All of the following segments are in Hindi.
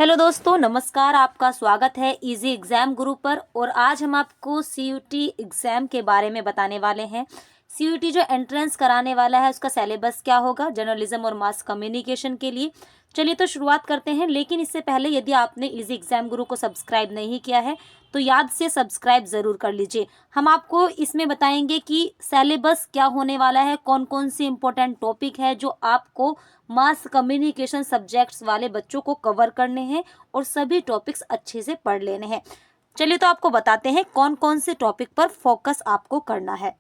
हेलो दोस्तों, नमस्कार। आपका स्वागत है इजी एग्ज़ाम गुरु पर। और आज हम आपको सीयूटी एग्ज़ाम के बारे में बताने वाले हैं। सीयूटी जो एंट्रेंस कराने वाला है उसका सिलेबस क्या होगा जर्नलिज्म और मास कम्युनिकेशन के लिए। चलिए तो शुरुआत करते हैं। लेकिन इससे पहले यदि आपने इजी एग्ज़ाम गुरु को सब्सक्राइब नहीं किया है तो याद से सब्सक्राइब ज़रूर कर लीजिए। हम आपको इसमें बताएंगे कि सिलेबस क्या होने वाला है, कौन कौन से इम्पोर्टेंट टॉपिक है जो आपको मास कम्युनिकेशन सब्जेक्ट्स वाले बच्चों को कवर करने हैं और सभी टॉपिक्स अच्छे से पढ़ लेने हैं। चलिए तो आपको बताते हैं कौन कौन से टॉपिक पर फोकस आपको करना है।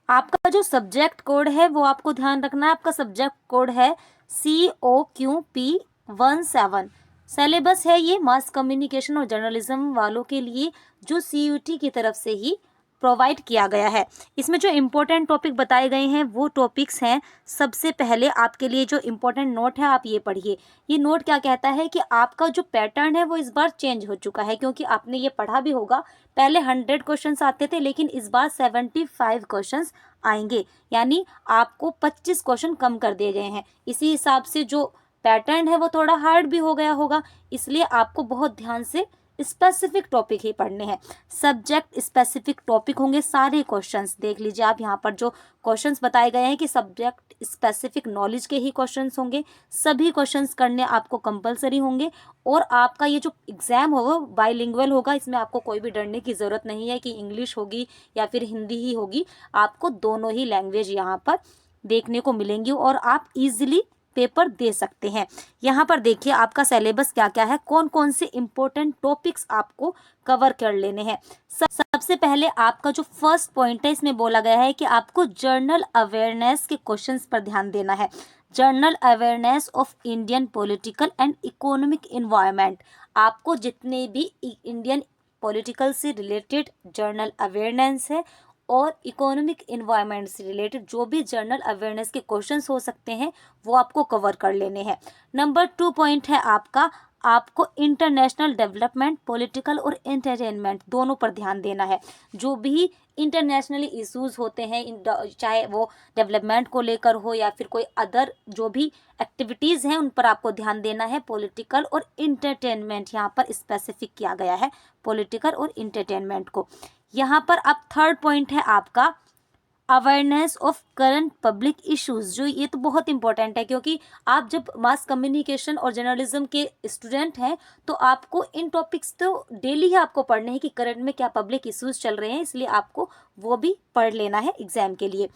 आपका जो सब्जेक्ट कोड है वो आपको ध्यान रखना है। आपका सब्जेक्ट कोड है COQP17। सिलेबस है ये मास कम्युनिकेशन और जर्नलिज्म वालों के लिए जो CUT की तरफ से ही प्रोवाइड किया गया है। इसमें जो इम्पोर्टेंट टॉपिक बताए गए हैं वो टॉपिक्स हैं। सबसे पहले आपके लिए जो इम्पोर्टेंट नोट है आप ये पढ़िए। ये नोट क्या कहता है कि आपका जो पैटर्न है वो इस बार चेंज हो चुका है, क्योंकि आपने ये पढ़ा भी होगा। पहले 100 क्वेश्चंस आते थे लेकिन इस बार 75 क्वेश्चंस आएंगे, यानी आपको 25 क्वेश्चन कम कर दिए गए हैं। इसी हिसाब से जो पैटर्न है वो थोड़ा हार्ड भी हो गया होगा, इसलिए आपको बहुत ध्यान से स्पेसिफिक टॉपिक ही पढ़ने हैं। सब्जेक्ट स्पेसिफिक टॉपिक होंगे सारे क्वेश्चंस। देख लीजिए आप यहाँ पर जो क्वेश्चंस बताए गए हैं कि सब्जेक्ट स्पेसिफिक नॉलेज के ही क्वेश्चंस होंगे। सभी क्वेश्चंस करने आपको कंपलसरी होंगे। और आपका ये जो एग्ज़ाम होगा बाइलिंगुअल होगा। इसमें आपको कोई भी डरने की ज़रूरत नहीं है कि इंग्लिश होगी या फिर हिंदी ही होगी। आपको दोनों ही लैंग्वेज यहाँ पर देखने को मिलेंगी और आप इजीली पेपर दे सकते हैं। यहाँ पर देखिए आपका सिलेबस क्या क्या है, कौन कौन से इम्पोर्टेंट टॉपिक्स आपको कवर कर लेने हैं। सबसे पहले आपका जो फर्स्ट पॉइंट है इसमें बोला गया है कि आपको जर्नल अवेयरनेस के क्वेश्चंस पर ध्यान देना है। Journal awareness of Indian political and economic environment. आपको जितने भी इंडियन पॉलिटिकल से रिलेटेड जर्नल अवेयरनेस है और इकोनॉमिक इन्वायरमेंट से रिलेटेड जो भी जर्नल अवेयरनेस के क्वेश्चंस हो सकते हैं वो आपको कवर कर लेने हैं। नंबर 2 पॉइंट है आपको इंटरनेशनल डेवलपमेंट, पॉलिटिकल और एंटरटेनमेंट दोनों पर ध्यान देना है। जो भी इंटरनेशनली इश्यूज होते हैं, चाहे वो डेवलपमेंट को लेकर हो या फिर कोई अदर जो भी एक्टिविटीज़ हैं उन पर आपको ध्यान देना है। पॉलिटिकल और इंटरटेनमेंट यहाँ पर स्पेसिफिक किया गया है, पॉलिटिकल और इंटरटेनमेंट को। यहाँ पर अब थर्ड पॉइंट है आपका awareness of current public issues. जो ये तो बहुत इंपॉर्टेंट है, क्योंकि आप जब मास कम्युनिकेशन और जर्नलिज्म के स्टूडेंट हैं तो आपको इन टॉपिक्स तो डेली ही आपको पढ़ने हैं कि करंट में क्या पब्लिक इश्यूज चल रहे हैं, इसलिए आपको वो भी पढ़ लेना है एग्जाम के लिए।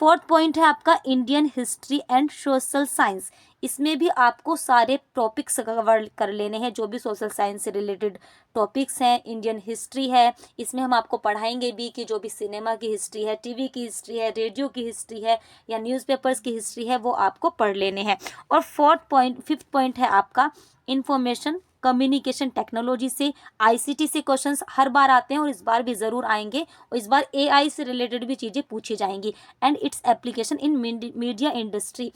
फोर्थ पॉइंट है आपका Indian history and social science. इसमें भी आपको सारे टॉपिक्स कवर कर लेने हैं जो भी सोशल साइंस से रिलेटेड टॉपिक्स हैं। इंडियन हिस्ट्री है, इसमें हम आपको पढ़ाएंगे भी कि जो भी सिनेमा की हिस्ट्री है, टीवी की हिस्ट्री है, रेडियो की हिस्ट्री है या न्यूज़पेपर्स की हिस्ट्री है, वो आपको पढ़ लेने हैं। और फिफ्थ पॉइंट है आपका इंफॉर्मेशन कम्युनिकेशन टेक्नोलॉजी से, आईसीटी से क्वेश्चंस हर बार आते हैं और इस बार भी ज़रूर आएंगे। और इस बार एआई से रिलेटेड भी चीज़ें पूछी जाएंगी and its application in media industry.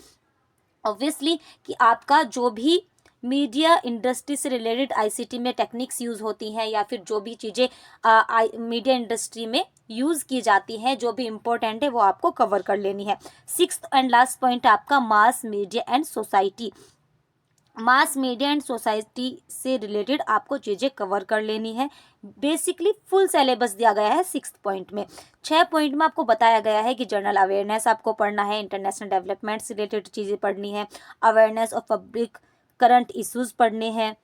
Obviously कि आपका जो भी मीडिया इंडस्ट्री से रिलेटेड आईसीटी में टेक्निक्स यूज़ होती हैं या फिर जो भी चीज़ें मीडिया इंडस्ट्री में यूज़ की जाती हैं जो भी इम्पोर्टेंट है वो आपको कवर कर लेनी है। सिक्स्थ एंड लास्ट पॉइंट आपका mass media and society. Mass media and society से रिलेटेड आपको चीज़ें कवर कर लेनी है। बेसिकली फुल सिलेबस दिया गया है 6 पॉइंट में। 6 पॉइंट में आपको बताया गया है कि जर्नल अवेयरनेस आपको पढ़ना है, इंटरनेशनल डेवलपमेंट से रिलेटेड चीज़ें पढ़नी है, awareness of public current issues पढ़ने हैं,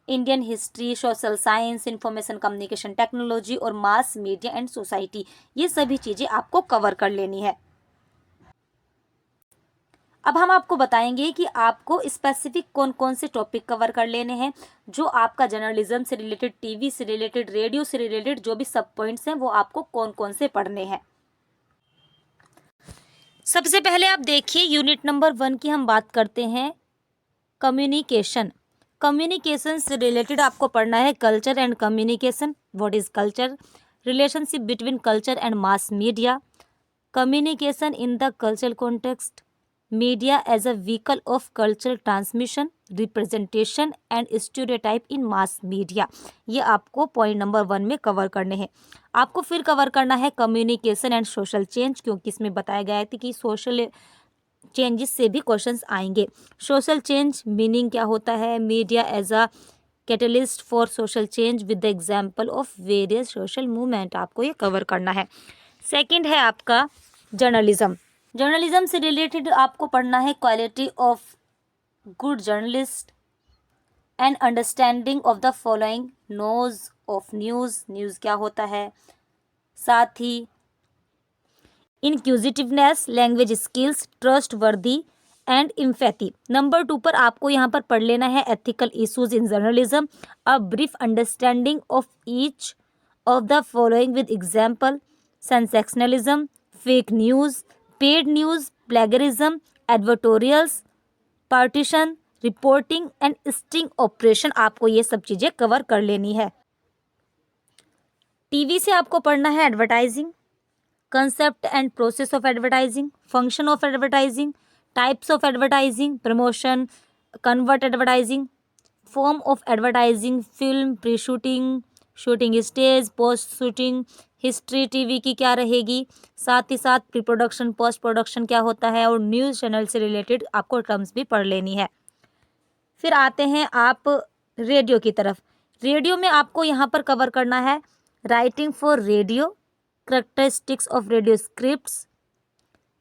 Indian history, social science, information communication technology और मास मीडिया एंड सोसाइटी, ये सभी चीज़ें आपको कवर कर लेनी है। अब हम आपको बताएंगे कि आपको स्पेसिफिक कौन कौन से टॉपिक कवर कर लेने हैं जो आपका जर्नलिज्म से रिलेटेड, टीवी से रिलेटेड, रेडियो से रिलेटेड जो भी सब पॉइंट्स हैं वो आपको कौन कौन से पढ़ने हैं। सबसे पहले आप देखिए यूनिट नंबर 1 की हम बात करते हैं कम्युनिकेशन। कम्युनिकेशन से रिलेटेड आपको पढ़ना है culture and communication. What is culture? Relationship between culture and mass media, communication in the cultural context, media as a vehicle of cultural transmission, representation and stereotype in mass media. ये आपको पॉइंट नंबर 1 में कवर करने हैं। आपको फिर कवर करना है कम्युनिकेशन एंड सोशल चेंज, क्योंकि इसमें बताया गया है कि सोशल चेंजेस से भी क्वेश्चंस आएंगे। सोशल चेंज मीनिंग क्या होता है, media as a catalyst for social change with the example of various social movement, आपको ये कवर करना है। सेकंड है आपका जर्नलिज्म। जर्नलिज्म से रिलेटेड आपको पढ़ना है quality of good journalist and understanding of the following nose of news, news क्या होता है, साथ ही inquisitiveness, language skills, trustworthy and empathy. Number 2 पर आपको यहाँ पर पढ़ लेना है ethical issues in journalism, a brief understanding of each of the following with example, sensationalism, fake news, paid news, plagiarism, advertorials, partition, reporting and sting operation. आपको ये सब चीज़ें कवर कर लेनी है। टीवी से आपको पढ़ना है advertising, concept and process of advertising, function of advertising, types of advertising, promotion, convert advertising, form of advertising, film, pre-shooting, shooting stage, post shooting, history TV की क्या रहेगी, साथ ही साथ प्री प्रोडक्शन, पोस्ट प्रोडक्शन क्या होता है, और न्यूज़ चैनल से रिलेटेड आपको टर्म्स भी पढ़ लेनी है। फिर आते हैं आप रेडियो की तरफ। रेडियो में आपको यहाँ पर कवर करना है writing for radio, characteristics of radio scripts,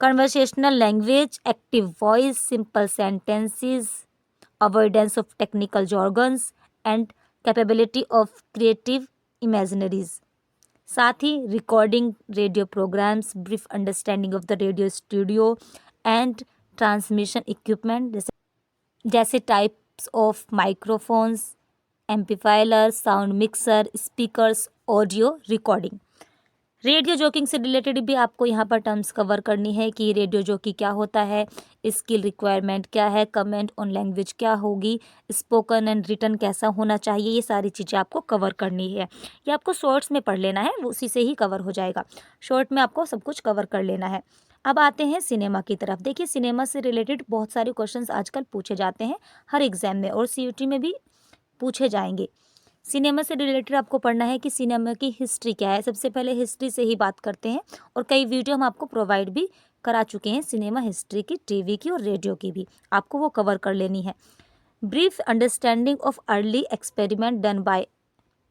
conversational language, active voice, simple sentences, avoidance of technical jargons and capability of creative imaginaries। साथ ही recording radio programmes, brief understanding of the radio studio and transmission equipment, जैसे types of microphones, amplifier, sound mixer, speakers, audio recording. Radio jockeying से रिलेटेड भी आपको यहाँ पर टर्म्स कवर करनी है कि रेडियो जॉकी क्या होता है, स्किल रिक्वायरमेंट क्या है, कमेंट ऑन लैंग्वेज क्या होगी, स्पोकन एंड रिटन कैसा होना चाहिए, ये सारी चीज़ें आपको कवर करनी है। ये आपको शॉर्ट्स में पढ़ लेना है, उसी से ही कवर हो जाएगा। शॉर्ट में आपको सब कुछ कवर कर लेना है। अब आते हैं सिनेमा की तरफ। देखिए सिनेमा से रिलेटेड बहुत सारे क्वेश्चंस आजकल पूछे जाते हैं हर एग्जाम में, और CUT में भी पूछे जाएंगे। सिनेमा से रिलेटेड आपको पढ़ना है कि सिनेमा की हिस्ट्री क्या है। सबसे पहले हिस्ट्री से ही बात करते हैं, और कई वीडियो हम आपको प्रोवाइड भी करा चुके हैं सिनेमा हिस्ट्री की, टीवी की और रेडियो की भी, आपको वो कवर कर लेनी है। Brief understanding of early experiment done by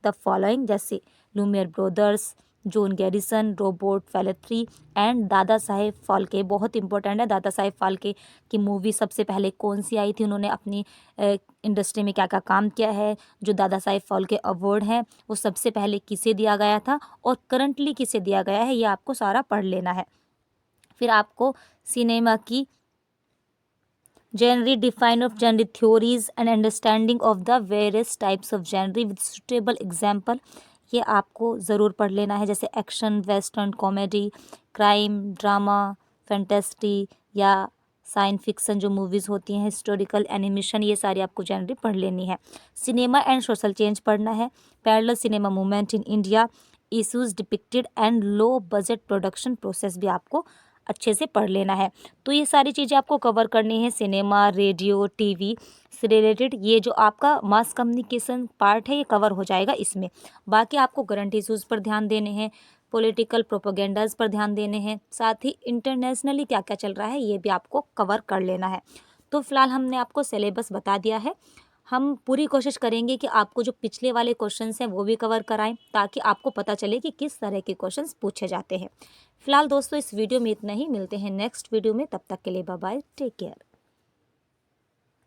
the following, जैसे Lumiere brothers, John Garrison, Robert Flaherty and Dada Saheb Phalke. बहुत इंपॉर्टेंट है, दादा साहेब फाल्के की मूवी सबसे पहले कौन सी आई थी, उन्होंने अपनी इंडस्ट्री में क्या क्या काम किया है, जो दादा साहेब फाल्के अवार्ड है वो सबसे पहले किसे दिया गया था और करंटली किसे दिया गया है, ये आपको सारा पढ़ लेना है। फिर आपको सिनेमा की genre define of genre theories and understanding of the various types of genre with suitable example, ये आपको ज़रूर पढ़ लेना है। जैसे action, western, comedy, crime, drama, fantasy या साइंस फिक्सन जो मूवीज़ होती हैं, हिस्टोरिकल, एनिमेशन, ये सारी आपको जनरली पढ़ लेनी है। सिनेमा एंड सोशल चेंज पढ़ना है, parallel cinema movement in India, issues depicted and low budget production process भी आपको अच्छे से पढ़ लेना है। तो ये सारी चीज़ें आपको कवर करनी है सिनेमा, रेडियो, टीवी से रिलेटेड। ये जो आपका मास कम्युनिकेशन पार्ट है ये कवर हो जाएगा इसमें। बाकी आपको करंट इशूज़ पर ध्यान देने हैं, पॉलिटिकल प्रोपेगेंडाज पर ध्यान देने हैं, साथ ही इंटरनेशनली क्या क्या चल रहा है ये भी आपको कवर कर लेना है। तो फिलहाल हमने आपको सिलेबस बता दिया है। हम पूरी कोशिश करेंगे कि आपको जो पिछले वाले क्वेश्चंस हैं वो भी कवर कराएं, ताकि आपको पता चले कि किस तरह के क्वेश्चंस पूछे जाते हैं। फिलहाल दोस्तों इस वीडियो में इतना ही, मिलते हैं नेक्स्ट वीडियो में, तब तक के लिए बाय बाय, टेक केयर।